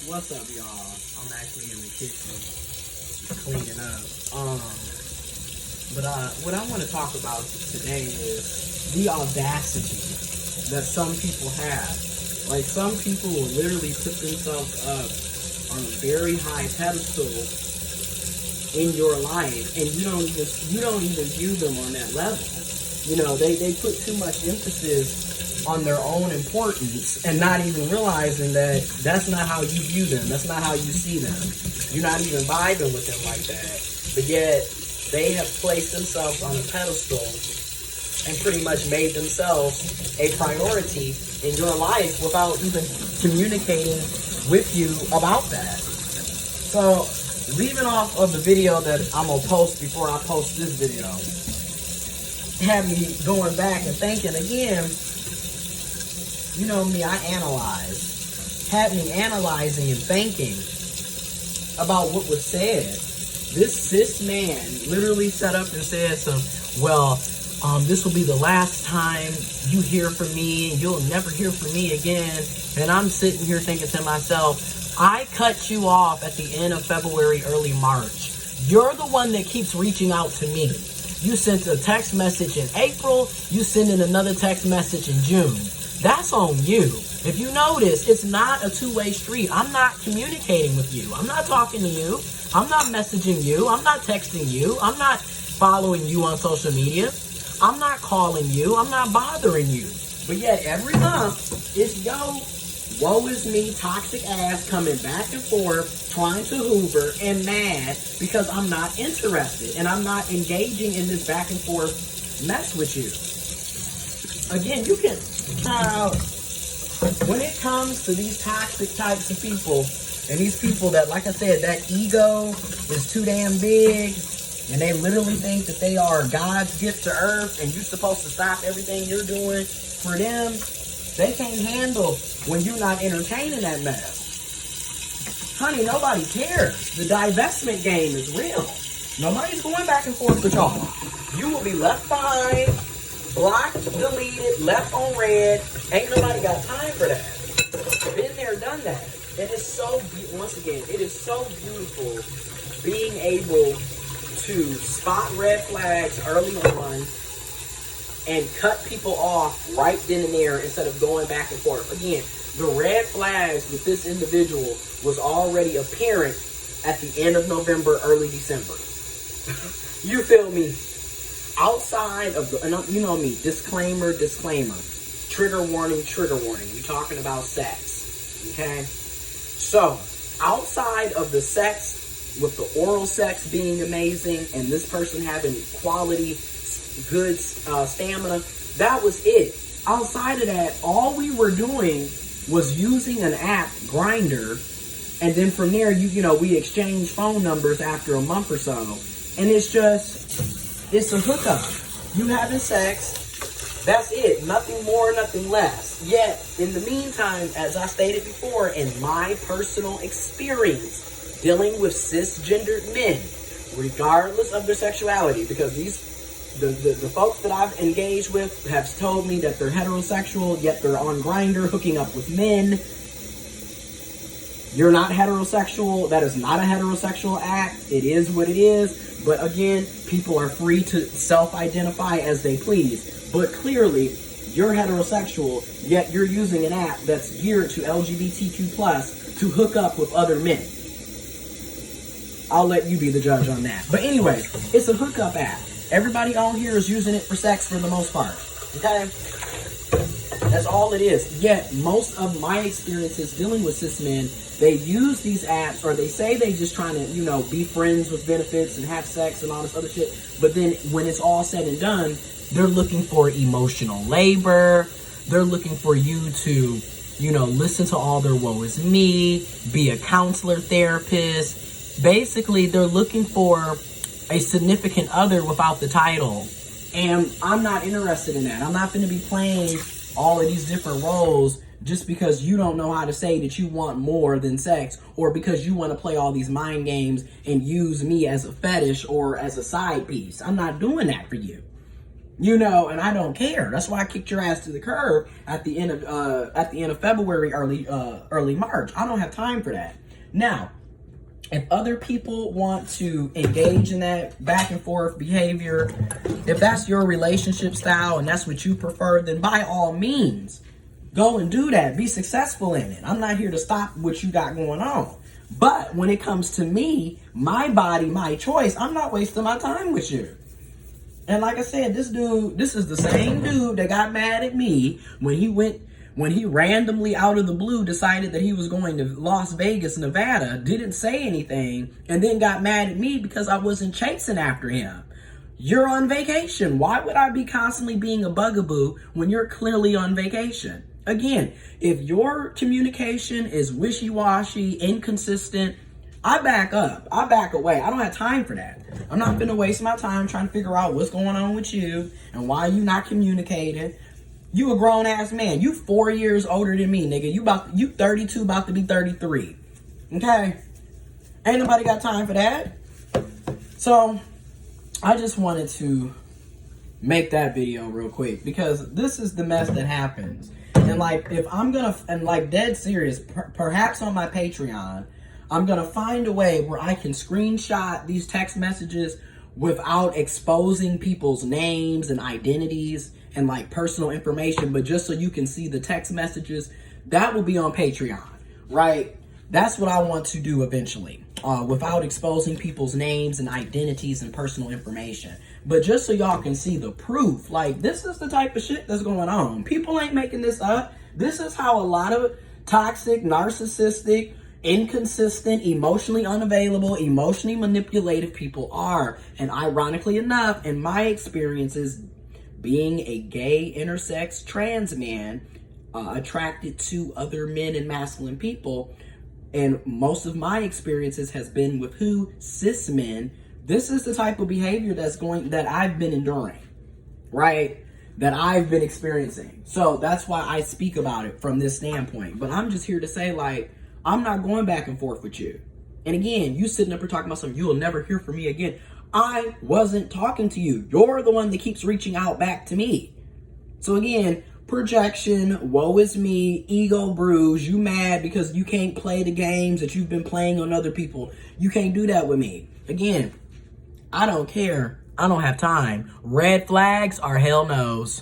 What's up, y'all? I'm actually in the kitchen cleaning up. But what I want to talk about today is the audacity that some people have. Like, some people will literally put themselves up on a very high pedestal in your life, and you don't even view them on that level. You know, they put too much emphasis on their own importance and not even realizing that that's not how you view them. That's not how you see them. You're not even vibing with them like that. But yet, they have placed themselves on a pedestal and pretty much made themselves a priority in your life without even communicating with you about that. So, leaving off of the video that I'm going to post before I post this video, had me going back and thinking again. You know me, I analyze. Had me analyzing and thinking about what was said. This cis man literally sat up and said this will be the last time you hear from me, and you'll never hear from me again. And I'm sitting here thinking to myself, I cut you off at the end of February, early March. You're the one that keeps reaching out to me. You sent a text message in April, you send in another text message in June. That's on you. If you notice, it's not a two-way street. I'm not communicating with you. I'm not talking to you. I'm not messaging you. I'm not texting you. I'm not following you on social media. I'm not calling you. I'm not bothering you. But yet, every month, it's woe is me, toxic ass coming back and forth, trying to hoover and mad because I'm not interested and I'm not engaging in this back and forth mess with you. Again, you can, when it comes to these toxic types of people, and these people that, like I said, that ego is too damn big, and they literally think that they are God's gift to earth, and you're supposed to stop everything you're doing for them, they can't handle when you're not entertaining that mess. Honey, nobody cares. The divestment game is real. Nobody's going back and forth with y'all. You will be left behind, blocked, deleted, left on red. Ain't nobody got time for that. Been there, done that. And it's so, once again, it is so beautiful being able to spot red flags early on and cut people off right then and there instead of going back and forth. Again, the red flags with this individual was already apparent at the end of November, early December. You feel me? Outside of and you know me, disclaimer, trigger warning. We're talking about sex, okay? So, outside of the sex, with the oral sex being amazing and this person having quality, good stamina, that was it. Outside of that, all we were doing was using an app, Grindr, and then from there, we exchanged phone numbers after a month or so, and it's a hookup. You having sex, that's it. Nothing more, nothing less. Yet, in the meantime, as I stated before, in my personal experience dealing with cisgendered men, regardless of their sexuality, because the folks that I've engaged with have told me that they're heterosexual, yet they're on Grindr hooking up with men. You're not heterosexual. That is not a heterosexual act. It is what it is. But again, people are free to self-identify as they please. But clearly, you're heterosexual, yet you're using an app that's geared to LGBTQ+ to hook up with other men. I'll let you be the judge on that. But anyway, it's a hookup app. Everybody on here is using it for sex for the most part. Okay? That's all it is. Yet, most of my experiences dealing with cis men, they use these apps, or they say they just trying to, be friends with benefits and have sex and all this other shit. But then when it's all said and done, they're looking for emotional labor. They're looking for you to, listen to all their woe is me, be a counselor, therapist. Basically, they're looking for a significant other without the title. And I'm not interested in that. I'm not going to be playing all of these different roles just because you don't know how to say that you want more than sex, or because you want to play all these mind games and use me as a fetish or as a side piece. I'm not doing that for you. You know, and I don't care. That's why I kicked your ass to the curb at the end of February, early March. I don't have time for that. Now, if other people want to engage in that back and forth behavior, if that's your relationship style and that's what you prefer, then by all means, go and do that. Be successful in it. I'm not here to stop what you got going on. But when it comes to me, my body, my choice, I'm not wasting my time with you. And like I said, this is the same dude that got mad at me when he randomly out of the blue decided that he was going to Las Vegas, Nevada, didn't say anything, and then got mad at me because I wasn't chasing after him. You're on vacation. Why would I be constantly being a bugaboo when you're clearly on vacation? Again, if your communication is wishy-washy, inconsistent, I back up. I back away. I don't have time for that. I'm not going to waste my time trying to figure out what's going on with you and why you not communicating. You a grown ass man. You 4 years older than me, nigga. You 32, about to be 33. Okay? Ain't nobody got time for that. So, I just wanted to make that video real quick because this is the mess that happens. And like, if I'm gonna, and like dead serious, perhaps on my Patreon, I'm gonna find a way where I can screenshot these text messages without exposing people's names and identities and like personal information, but just so you can see the text messages. That will be on Patreon, right? That's what I want to do eventually, without exposing people's names and identities and personal information. But just so y'all can see the proof, like this is the type of shit that's going on. People ain't making this up. This is how a lot of toxic, narcissistic, inconsistent, emotionally unavailable, emotionally manipulative people are. And ironically enough, in my experiences, being a gay, intersex, trans man, attracted to other men and masculine people, and most of my experiences has been with who? Cis men. This is the type of behavior that I've been enduring, right? That I've been experiencing. So that's why I speak about it from this standpoint. But I'm just here to say, like, I'm not going back and forth with you. And again, you sitting up here talking about something, you'll never hear from me again. I wasn't talking to you. You're the one that keeps reaching out back to me. So again, projection, woe is me, ego bruise, you mad because you can't play the games that you've been playing on other people. You can't do that with me. Again, I don't care. I don't have time. Red flags are hell no's.